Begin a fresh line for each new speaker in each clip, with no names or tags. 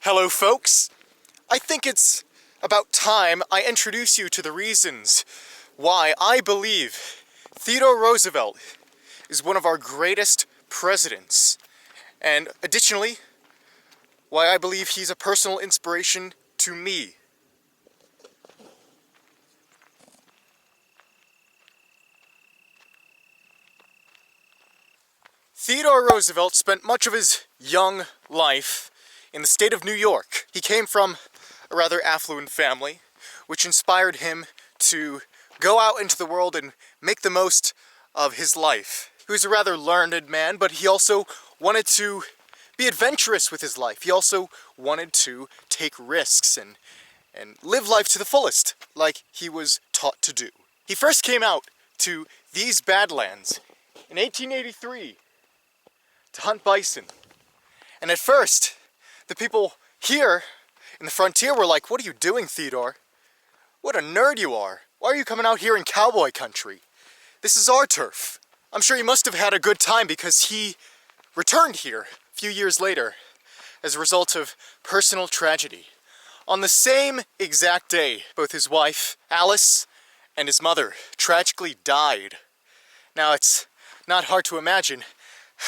Hello folks! I think it's about time I introduce you to the reasons why I believe Theodore Roosevelt is one of our greatest presidents, and additionally, why I believe he's a personal inspiration to me. Theodore Roosevelt spent much of his young life in the state of New York. He came from a rather affluent family, which inspired him to go out into the world and make the most of his life. He was a rather learned man, but he also wanted to be adventurous with his life. He also wanted to take risks and live life to the fullest, like he was taught to do. He first came out to these badlands in 1883 to hunt bison. And at first, the people here in the frontier were like, "What are you doing, Theodore? What a nerd you are. Why are you coming out here in cowboy country? This is our turf." I'm sure he must have had a good time because he returned here a few years later as a result of personal tragedy. On the same exact day, both his wife, Alice, and his mother tragically died. Now, it's not hard to imagine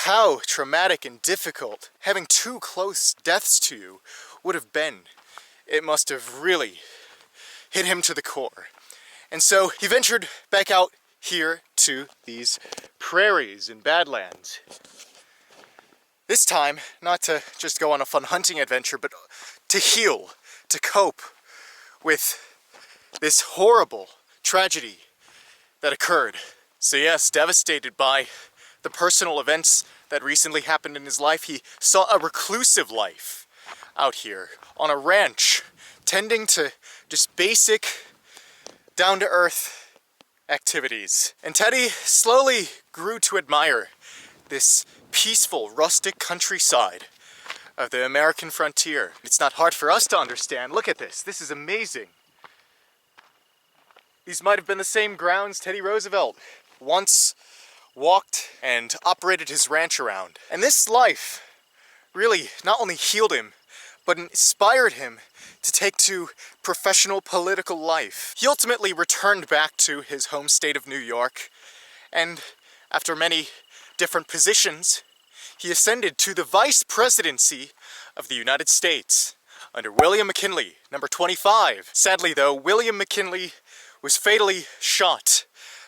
how traumatic and difficult having two close deaths to you would have been. It must have really hit him to the core. And so he ventured back out here to these prairies and badlands. This time, not to just go on a fun hunting adventure, but to heal, to cope with this horrible tragedy that occurred. So yes, devastated by the personal events that recently happened in his life, he saw a reclusive life out here on a ranch, tending to just basic, down-to-earth activities. And Teddy slowly grew to admire this peaceful, rustic countryside of the American frontier. It's not hard for us to understand. Look at this. This is amazing. These might have been the same grounds Teddy Roosevelt once walked and operated his ranch around. And this life really not only healed him, but inspired him to take to professional political life. He ultimately returned back to his home state of New York, and after many different positions, he ascended to the vice presidency of the United States under William McKinley, number 25. Sadly though, William McKinley was fatally shot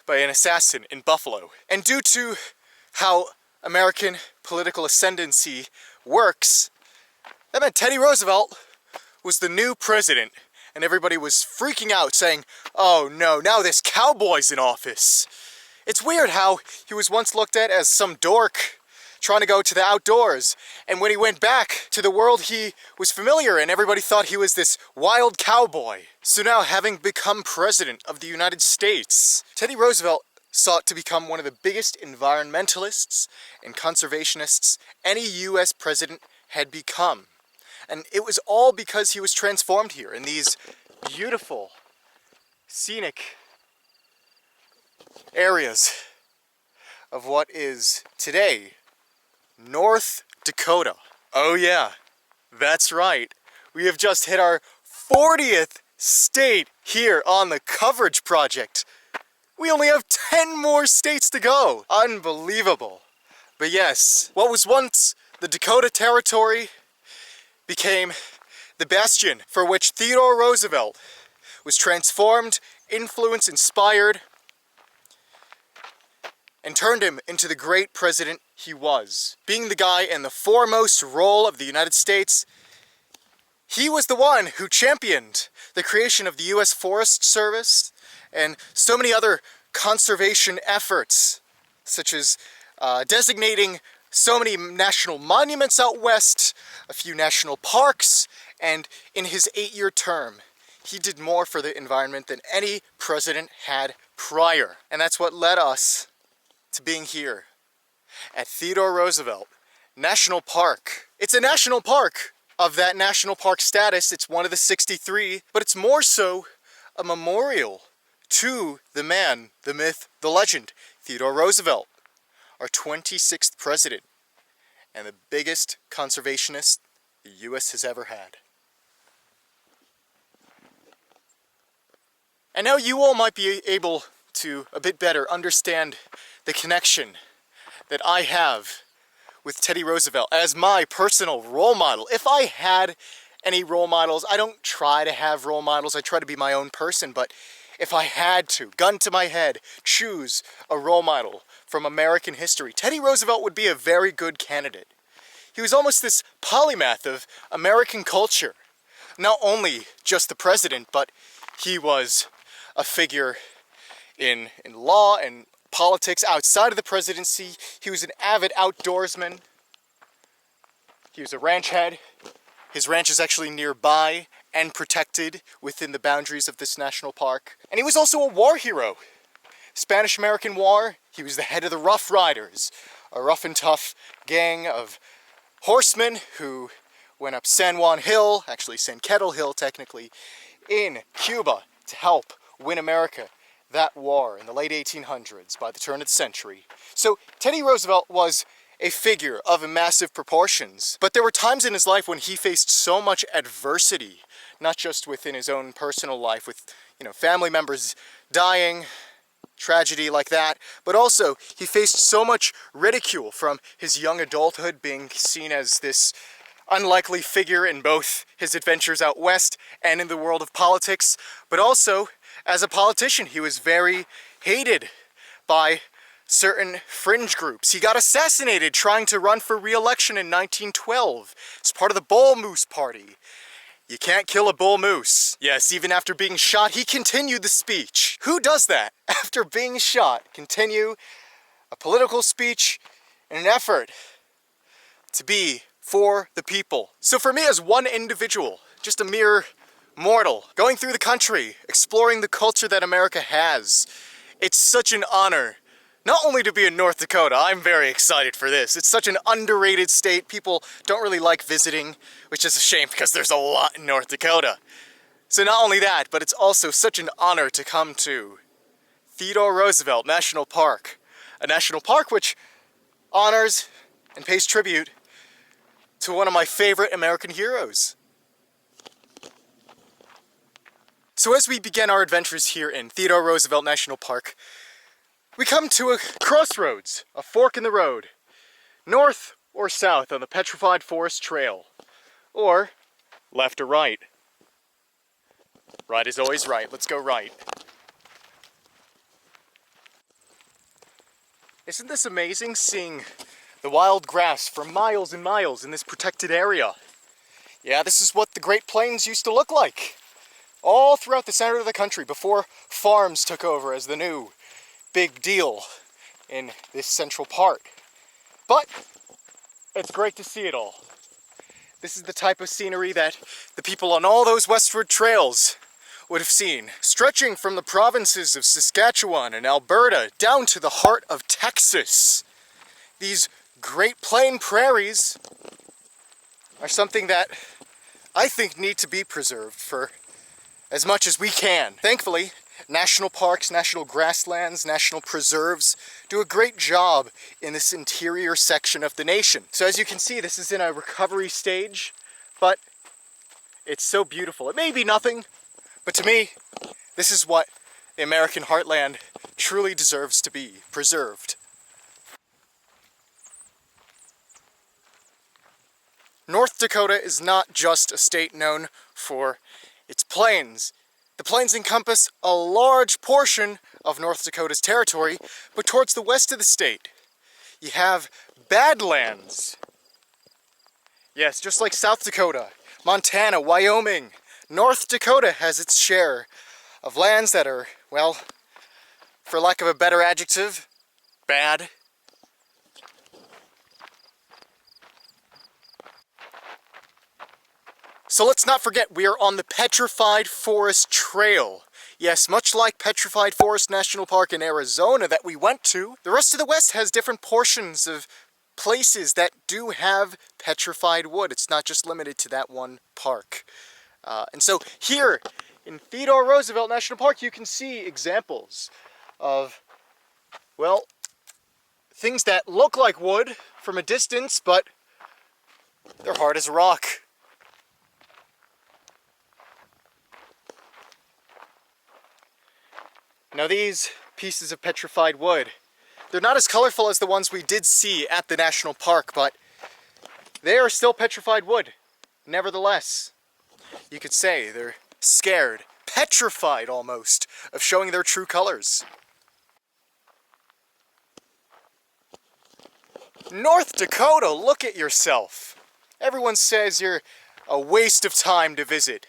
by an assassin in Buffalo. And due to how American political ascendancy works, that meant Teddy Roosevelt was the new president, and everybody was freaking out saying, "Oh no, now this cowboy's in office." It's weird how he was once looked at as some dork trying to go to the outdoors, and when he went back to the world he was familiar in, everybody thought he was this wild cowboy. So now, having become president of the United States, Teddy Roosevelt sought to become one of the biggest environmentalists and conservationists any US president had become. And it was all because he was transformed here in these beautiful, scenic areas of what is today North Dakota. Oh yeah, that's right. We have just hit our 40th state here on the coverage project. We only have 10 more states to go. Unbelievable. But yes, what was once the Dakota Territory became the bastion for which Theodore Roosevelt was transformed, influenced, inspired, and turned him into the great president he was. Being the guy in the foremost role of the United States, he was the one who championed the creation of the U.S. Forest Service and so many other conservation efforts, such as designating so many national monuments out west, a few national parks, and in his 8-year term, he did more for the environment than any president had prior. And that's what led us to being here at Theodore Roosevelt National Park. It's a national park of that national park status. It's one of the 63, but it's more so a memorial to the man, the myth, the legend, Theodore Roosevelt, our 26th president and the biggest conservationist the U.S. has ever had. And now you all might be able to a bit better understand the connection that I have with Teddy Roosevelt as my personal role model. If I had any role models, I don't try to have role models, I try to be my own person, but if I had to, gun to my head, choose a role model from American history, Teddy Roosevelt would be a very good candidate. He was almost this polymath of American culture. Not only just the president, but he was a figure in law and politics outside of the presidency. He was an avid outdoorsman. He was a ranch head. His ranch is actually nearby and protected within the boundaries of this national park. And he was also a war hero. Spanish-American War, he was the head of the Rough Riders, a rough and tough gang of horsemen who went up San Juan Hill, actually San Kettle Hill technically, in Cuba to help win America that war in the late 1800s by the turn of the century. So Teddy Roosevelt was a figure of massive proportions, but there were times in his life when he faced so much adversity, not just within his own personal life with, family members dying, tragedy like that, but also he faced so much ridicule from his young adulthood, being seen as this unlikely figure in both his adventures out west and in the world of politics, but also as a politician. He was very hated by certain fringe groups. He got assassinated trying to run for re-election in 1912 as part of the Bull Moose Party. You can't kill a bull moose. Yes, even after being shot, he continued the speech. Who does that? After being shot, continue a political speech in an effort to be for the people. So for me as one individual, just a mere mortal, going through the country, exploring the culture that America has, it's such an honor not only to be in North Dakota. I'm very excited for this. It's such an underrated state. People don't really like visiting, which is a shame because there's a lot in North Dakota. So not only that, but it's also such an honor to come to Theodore Roosevelt National Park, a national park which honors and pays tribute to one of my favorite American heroes. So as we begin our adventures here in Theodore Roosevelt National Park, we come to a crossroads, a fork in the road, north or south on the Petrified Forest Trail, or left or right. Right is always right. Let's go right. Isn't this amazing, seeing the wild grass for miles and miles in this protected area? Yeah, this is what the Great Plains used to look like, all throughout the center of the country before farms took over as the new big deal in this central part. But it's great to see it all. This is the type of scenery that the people on all those westward trails would have seen, stretching from the provinces of Saskatchewan and Alberta down to the heart of Texas. These Great Plain prairies are something that I think need to be preserved for as much as we can. Thankfully, national parks, national grasslands, national preserves do a great job in this interior section of the nation. So as you can see, this is in a recovery stage, but it's so beautiful. It may be nothing, but to me, this is what the American heartland truly deserves to be preserved. North Dakota is not just a state known for its plains. The plains encompass a large portion of North Dakota's territory, but towards the west of the state, you have badlands. Yes, just like South Dakota, Montana, Wyoming, North Dakota has its share of lands that are, well, for lack of a better adjective, bad. So let's not forget, we are on the Petrified Forest Trail. Yes, much like Petrified Forest National Park in Arizona that we went to, the rest of the West has different portions of places that do have petrified wood. It's not just limited to that one park. And so here in Theodore Roosevelt National Park, you can see examples of, well, things that look like wood from a distance, but they're hard as a rock. Now these pieces of petrified wood, they're not as colorful as the ones we did see at the national park, but they are still petrified wood. Nevertheless, you could say they're scared, petrified almost, of showing their true colors. North Dakota, look at yourself. Everyone says you're a waste of time to visit.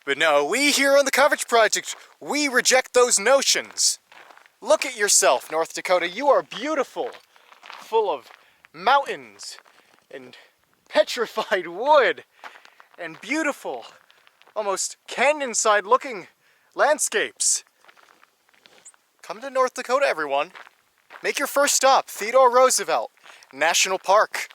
But no, we here on the Coverage Project, we reject those notions. Look at yourself, North Dakota. You are beautiful, full of mountains and petrified wood and beautiful, almost canyon-side looking landscapes. Come to North Dakota, everyone. Make your first stop, Theodore Roosevelt National Park.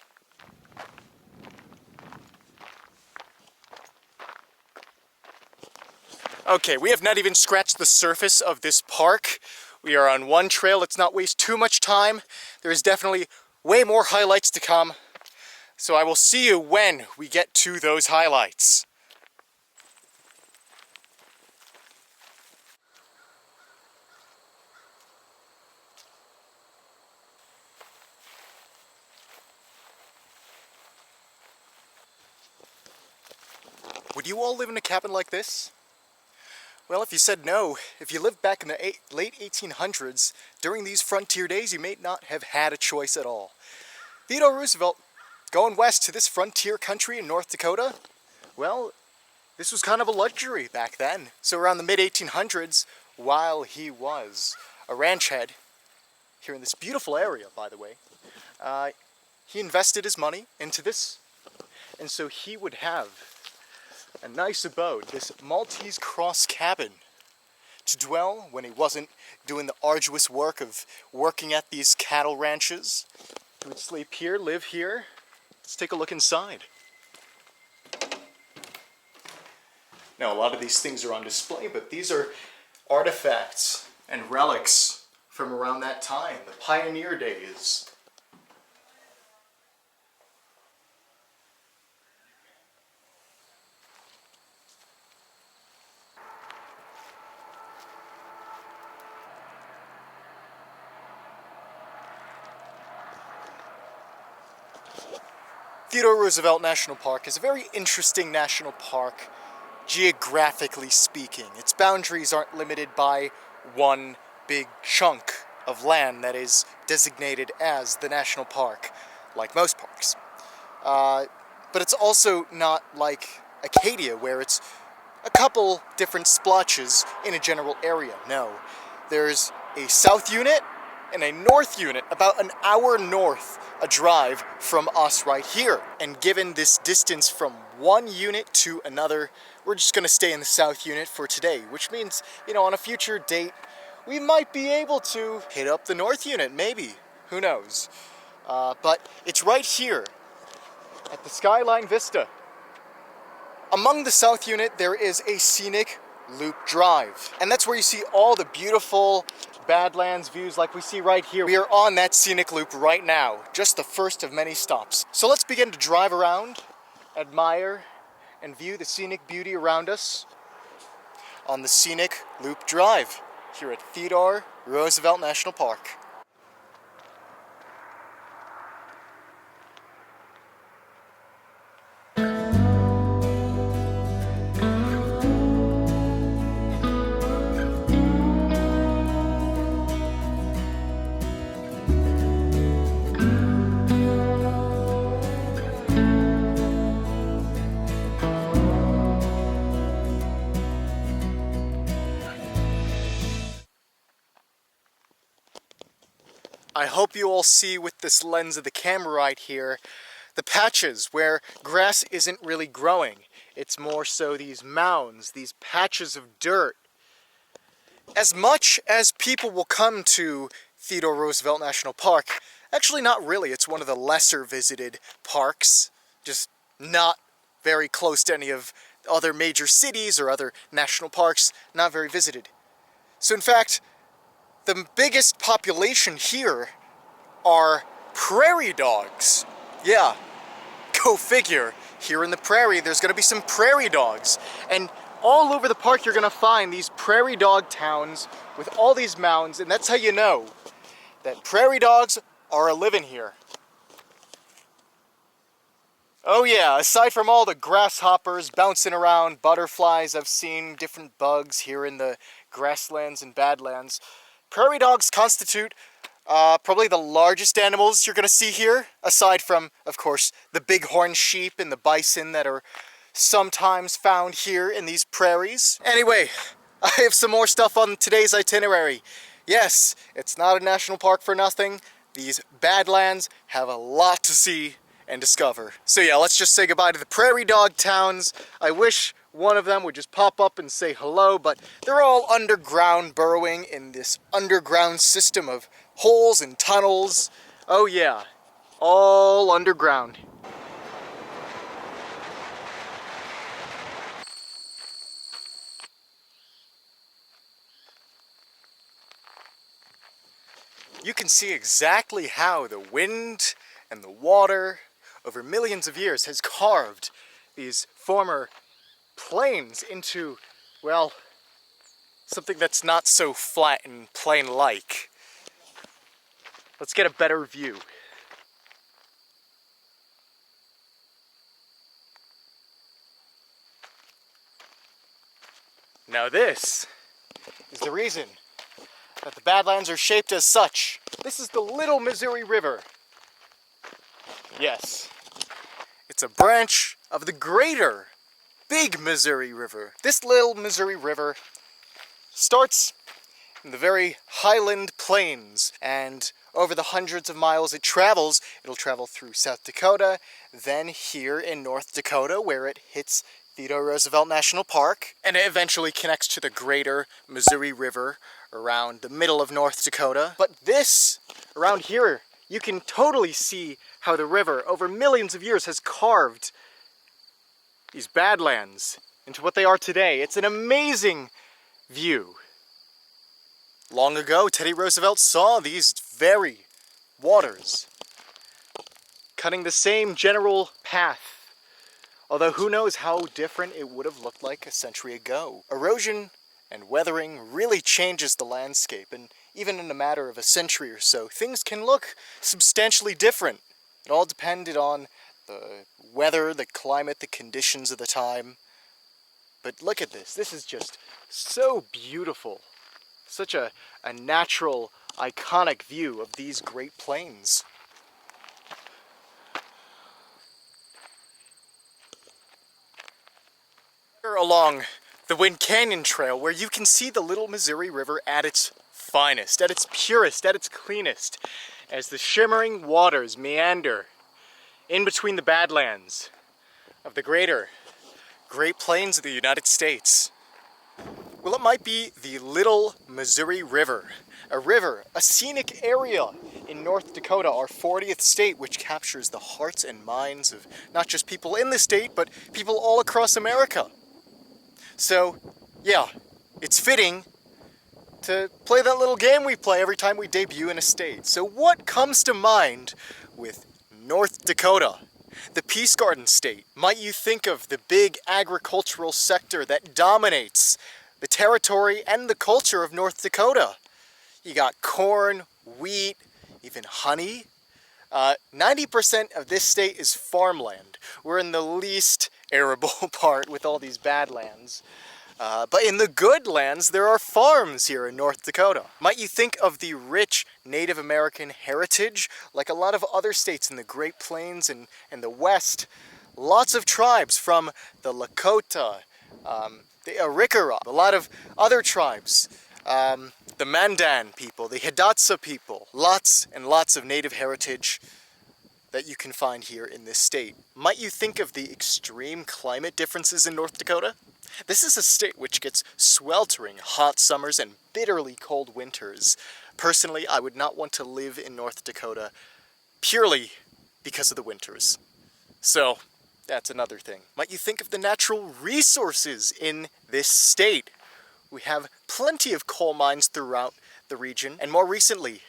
Okay, we have not even scratched the surface of this park. We are on one trail. Let's not waste too much time. There is definitely way more highlights to come. So I will see you when we get to those highlights. Would you all live in a cabin like this? Well, if you said no, if you lived back in the late 1800s, during these frontier days, you may not have had a choice at all. Theodore Roosevelt going west to this frontier country in North Dakota, well, this was kind of a luxury back then. So around the mid-1800s, while he was a ranch head, here in this beautiful area, by the way, he invested his money into this, and so he would have a nice abode, this Maltese cross cabin, to dwell when he wasn't doing the arduous work of working at these cattle ranches. He would sleep here, live here. Let's take a look inside. Now, a lot of these things are on display, but these are artifacts and relics from around that time, the pioneer days. Theodore Roosevelt National Park is a very interesting national park, geographically speaking. Its boundaries aren't limited by one big chunk of land that is designated as the national park, like most parks. But it's also not like Acadia, where it's a couple different splotches in a general area. No, there's a south unit and a north unit, about an hour north, a drive from us right here. And given this distance from one unit to another, we're just going to stay in the south unit for today, which means, you know, on a future date, we might be able to hit up the north unit, maybe. Who knows? But it's right here at the Skyline Vista. Among the south unit, there is a scenic loop drive, and that's where you see all the beautiful badlands views like we see right here. We are on that scenic loop right now, just the first of many stops. So let's begin to drive around, admire, and view the scenic beauty around us on the scenic loop drive here at Theodore Roosevelt National Park. I hope you all see with this lens of the camera right here, the patches where grass isn't really growing. It's more so these mounds, these patches of dirt. As much as people will come to Theodore Roosevelt National Park, actually not really, it's one of the lesser visited parks, just not very close to any of other major cities or other national parks, not very visited. So in fact, the biggest population here are prairie dogs. Yeah, go figure. Here in the prairie, there's going to be some prairie dogs. And all over the park you're gonna find these prairie dog towns with all these mounds, and that's how you know that prairie dogs are a-living here. Oh yeah, aside from all the grasshoppers bouncing around, butterflies, I've seen different bugs here in the grasslands and badlands. Prairie dogs constitute probably the largest animals you're going to see here, aside from, of course, the bighorn sheep and the bison that are sometimes found here in these prairies. Anyway, I have some more stuff on today's itinerary. Yes, it's not a national park for nothing. These badlands have a lot to see and discover. So yeah, let's just say goodbye to the prairie dog towns. I wish one of them would just pop up and say hello, but they're all underground, burrowing in this underground system of holes and tunnels. Oh yeah, all underground. You can see exactly how the wind and the water over millions of years has carved these former plains into, well, something that's not so flat and plain-like. Let's get a better view. Now this is the reason that the Badlands are shaped as such. This is the Little Missouri River. Yes, it's a branch of the greater Big Missouri River. This Little Missouri River starts in the very highland plains, and over the hundreds of miles it travels, it'll travel through South Dakota, then here in North Dakota where it hits Theodore Roosevelt National Park, and it eventually connects to the greater Missouri River around the middle of North Dakota. But this, around here, you can totally see how the river, over millions of years, has carved these badlands into what they are today. It's an amazing view. Long ago, Teddy Roosevelt saw these very waters, cutting the same general path. Although who knows how different it would have looked like a century ago. Erosion and weathering really changes the landscape, and even in a matter of a century or so, things can look substantially different. It all depended on the weather, the climate, the conditions of the time. But look at this. This is just so beautiful. Such a natural, iconic view of these Great Plains. We're along the Wind Canyon Trail, where you can see the Little Missouri River at its finest, at its purest, at its cleanest, as the shimmering waters meander in between the badlands of the greater Great Plains of the United States. Well, it might be the Little Missouri River, a scenic area in North Dakota, our 40th state, which captures the hearts and minds of not just people in the state, but people all across America. So, yeah, it's fitting to play that little game we play every time we debut in a state. So what comes to mind with North Dakota, the Peace Garden state? Might you think of the big agricultural sector that dominates the territory and the culture of North Dakota? You got corn, wheat, even honey. 90% of this state is farmland. We're in the least arable part with all these badlands. But in the good lands, there are farms here in North Dakota. Might you think of the rich Native American heritage? Like a lot of other states in the Great Plains and the West, lots of tribes from the Lakota, the Arikara, a lot of other tribes, the Mandan people, the Hidatsa people, lots and lots of native heritage that you can find here in this state. Might you think of the extreme climate differences in North Dakota? This is a state which gets sweltering hot summers and bitterly cold winters. Personally, I would not want to live in North Dakota purely because of the winters. So, that's another thing. Might you think of the natural resources in this state? We have plenty of coal mines throughout the region, and more recently,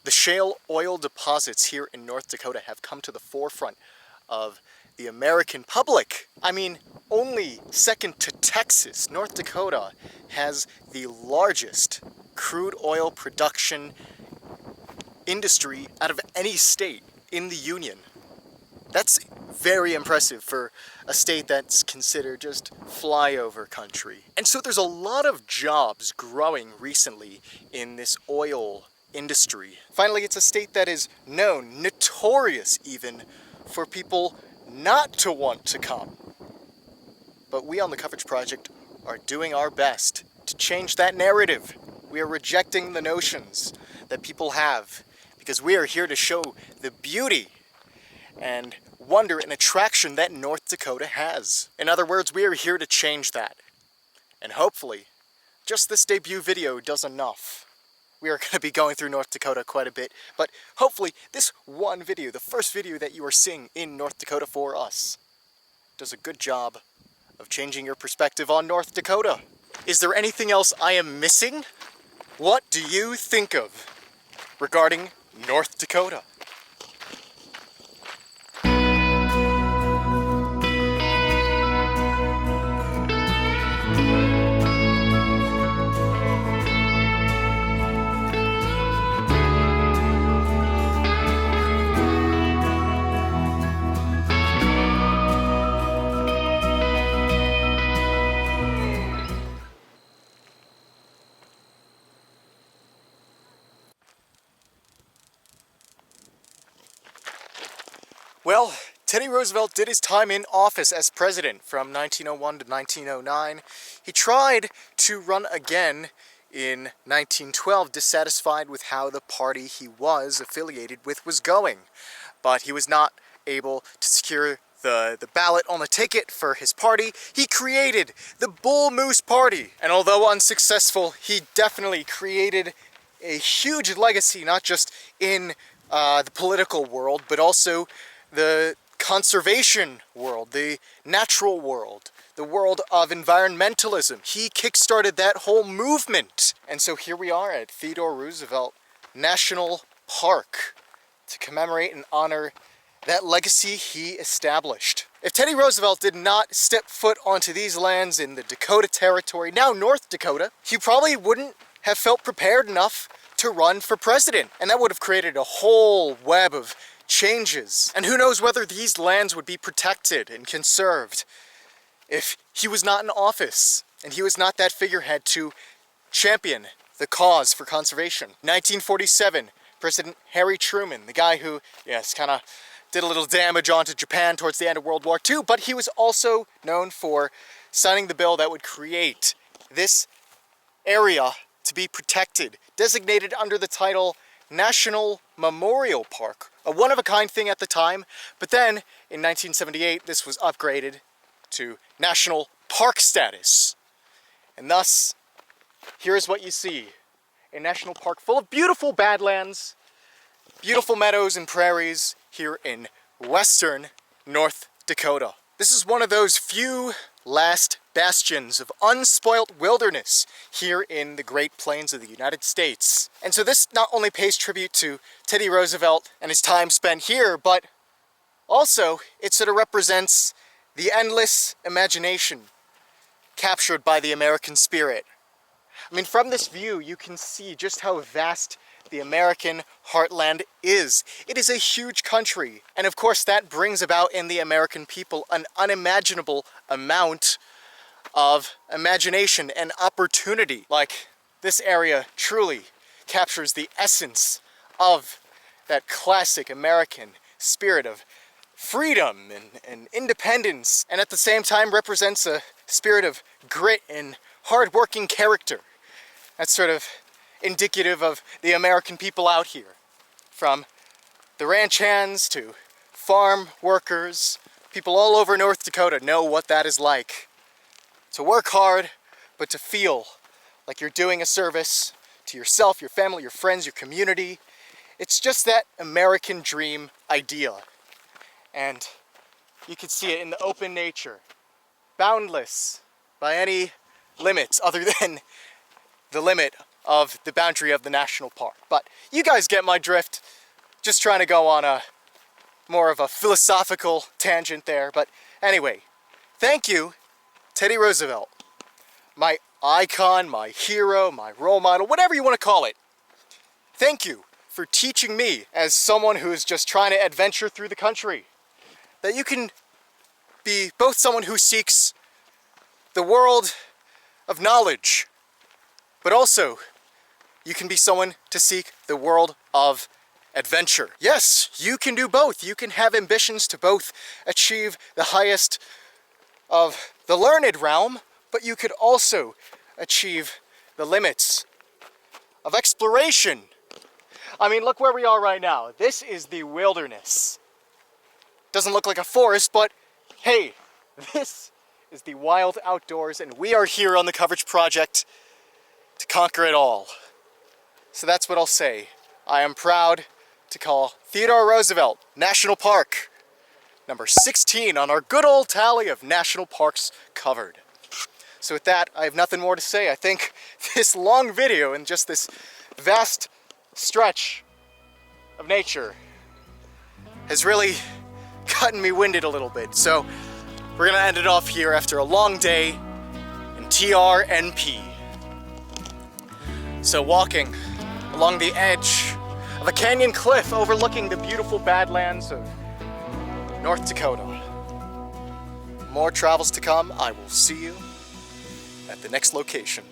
the shale oil deposits here in North Dakota have come to the forefront of the American public. I mean, only second to Texas, North Dakota has the largest crude oil production industry out of any state in the Union. That's very impressive for a state that's considered just flyover country. And so there's a lot of jobs growing recently in this oil industry. Finally, it's a state that is known, notorious even, for people not to want to come. But we on the Coverage Project are doing our best to change that narrative. We are rejecting the notions that people have, because we are here to show the beauty and wonder and attraction that North Dakota has. In other words, we are here to change that. And hopefully, just this debut video does enough. We are going to be going through North Dakota quite a bit, but hopefully this one video, the first video that you are seeing in North Dakota for us, does a good job of changing your perspective on North Dakota. Is there anything else I am missing? What do you think of regarding North Dakota? Well, Teddy Roosevelt did his time in office as president from 1901 to 1909. He tried to run again in 1912, dissatisfied with how the party he was affiliated with was going. But he was not able to secure the ballot on the ticket for his party. He created the Bull Moose Party. And although unsuccessful, he definitely created a huge legacy, not just in the political world, but also the conservation world, the natural world, the world of environmentalism. He kickstarted that whole movement. And so here we are at Theodore Roosevelt National Park to commemorate and honor that legacy he established. If Teddy Roosevelt did not step foot onto these lands in the Dakota Territory, now North Dakota, he probably wouldn't have felt prepared enough to run for president. And that would have created a whole web of changes. And who knows whether these lands would be protected and conserved if he was not in office and he was not that figurehead to champion the cause for conservation. 1947, President Harry Truman, the guy who, yes, kind of did a little damage onto Japan towards the end of World War II, but he was also known for signing the bill that would create this area to be protected, designated under the title National Memorial Park, a one-of-a-kind thing at the time, but then in 1978 this was upgraded to National Park status. And thus, here is what you see, a national park full of beautiful badlands, beautiful meadows and prairies here in western North Dakota. This is one of those few last bastions of unspoilt wilderness here in the Great Plains of the United States. And so this not only pays tribute to Teddy Roosevelt and his time spent here, but also it sort of represents the endless imagination captured by the American spirit. I mean, from this view, you can see just how vast the American heartland is. It is a huge country. And of course, that brings about in the American people an unimaginable amount of imagination and opportunity. Like, this area truly captures the essence of that classic American spirit of freedom and independence, and at the same time represents a spirit of grit and hard-working character. That's sort of indicative of the American people out here. From the ranch hands to farm workers, people all over North Dakota know what that is like. To work hard, but to feel like you're doing a service to yourself, your family, your friends, your community. It's just that American dream idea. And you can see it in the open nature, boundless by any limits other than the limit of the boundary of the national park. But you guys get my drift. Just trying to go on a more of a philosophical tangent there. But anyway, thank you, Teddy Roosevelt. My icon, my hero, my role model, whatever you want to call it. Thank you for teaching me, as someone who is just trying to adventure through the country, that you can be both someone who seeks the world of knowledge, but also you can be someone to seek the world of adventure. Yes, you can do both. You can have ambitions to both achieve the highest of the learned realm, but you could also achieve the limits of exploration. I mean, look where we are right now. This is the wilderness. Doesn't look like a forest, but hey, this is the wild outdoors, and we are here on the Coverage Project to conquer it all. So that's what I'll say. I am proud to call Theodore Roosevelt National Park number 16 on our good old tally of national parks covered. So with that, I have nothing more to say. I think this long video and just this vast stretch of nature has really gotten me winded a little bit. So we're gonna end it off here after a long day in TRNP. So walking along the edge of a canyon cliff overlooking the beautiful badlands of North Dakota. More travels to come. I will see you at the next location.